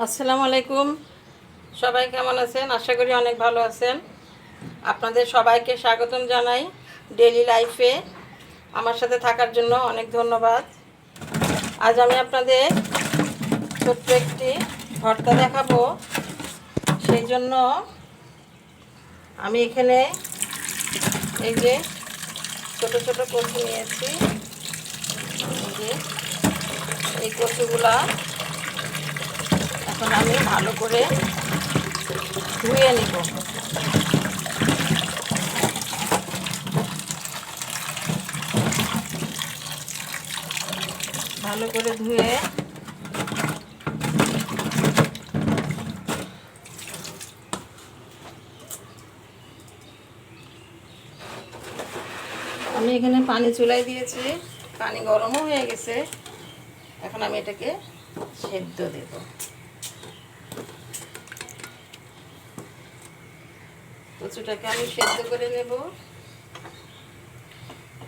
আসসালামু আলাইকুম। সবাই কেমন আছেন? আশা করি অনেক ভালো আছেন। আপনাদের সবাইকে স্বাগতম জানাই ডেইলি লাইফে। আমার সাথে থাকার জন্য অনেক ধন্যবাদ। আজ আমি আপনাদের ছোট্ট একটি ভর্তা দেখাবো। সেই জন্য আমি এখানে এই যে ছোট ছোট কচু নিয়েছি। এই কচুগুলা এখন আমি ভালো করে ধুয়ে নিব। ভালো করে ধুয়ে আমি এখানে পানি চুলাই দিয়েছি, পানি গরমও হয়ে গেছে। এখন আমি এটাকে সেদ্ধ দেব। কচুটাকে আমি সেদ্ধ করে নেব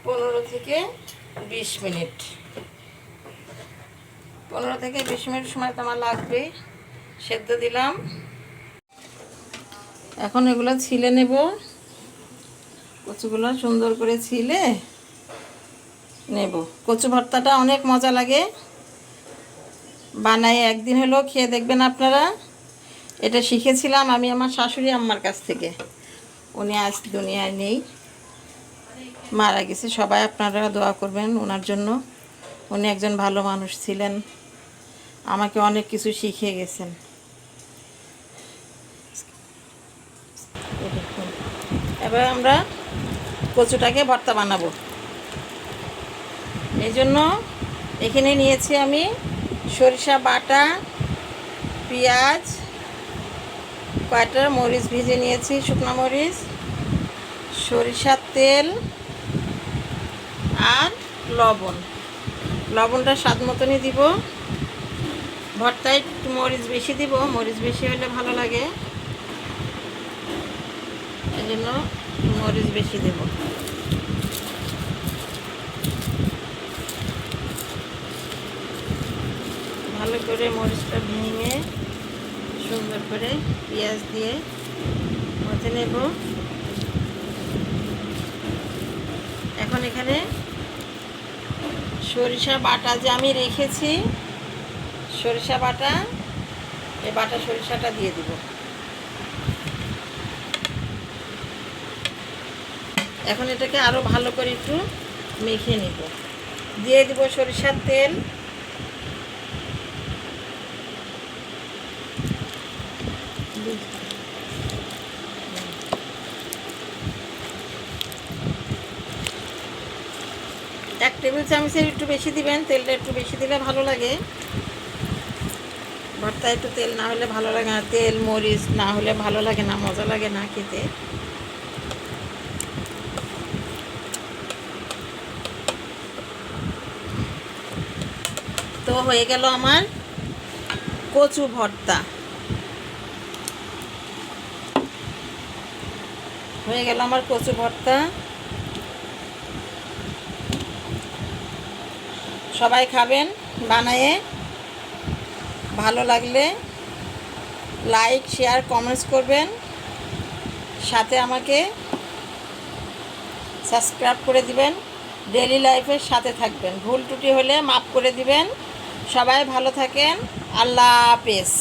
15 থেকে 20 মিনিট। 15 থেকে 20 মিনিট সময় তো আমার লাগবে। সেদ্ধ দিলাম। এখন এগুলো ছিলে নেব। কচুগুলো সুন্দর করে ছিলে নেব। কচু ভর্তাটা অনেক মজা লাগে, বানাই একদিন হলেও খেয়ে দেখবেন আপনারা। এটা শিখেছিলাম আমি আমার শাশুড়ি আম্মার কাছ থেকে। উনি আজ দুনিয়ায় নেই, মারা গেছে। সবাই আপনারা দোয়া করবেন ওনার জন্য। উনি একজন ভালো মানুষ ছিলেন, আমাকে অনেক কিছু শিখিয়ে গেছেন। এবার আমরা কচুটাকে ভর্তা বানাবো। এই জন্য এখানে নিয়েছি আমি সরিষা বাটা, পেঁয়াজ, কয়টা মরিচ ভেজে নিয়েছি, শুকনো মরিচ, সরিষার তেল আর লবণ। লবণটা স্বাদ মতনই দিব। ভর্তায় একটু মরিচ বেশি দিব, মরিচ বেশি হলে ভালো লাগে, এই জন্য মরিচ বেশি দেব। ভালো করে মরিচটা ভেঙে সুন্দর করে পেঁয়াজ দিয়ে মথে নেব। এখন এখানে সরিষা বাটা যে আমি রেখেছি, সরিষা বাটা, এই বাটা সরিষাটা দিয়ে দিব। এখন এটাকে আরও ভালো করে একটু মেখে নিব। দিয়ে দিব সরিষার তেল, এক টেবিল চামচের একটু বেশি দিবেন। তেলটা একটু বেশি দিলে ভালো লাগে। ভর্তায় একটু তেল না হলে ভালো লাগে না, তেল মরিচ না হলে ভালো লাগে না, মজা লাগে না খেতে। তো হয়ে গেল আমার কচু ভর্তা। হয়ে গেল আমার কচু ভর্তা। সবাই খাবেন বানিয়ে। ভালো লাগলে লাইক, শেয়ার, কমেন্টস করবেন। সাথে আমাকে সাবস্ক্রাইব করে দিবেন। ডেইলি লাইফের সাথে থাকবেন। ভুল ত্রুটি হলে মাফ করে দিবেন। সবাই ভালো থাকেন। আল্লাহ হাফেজ।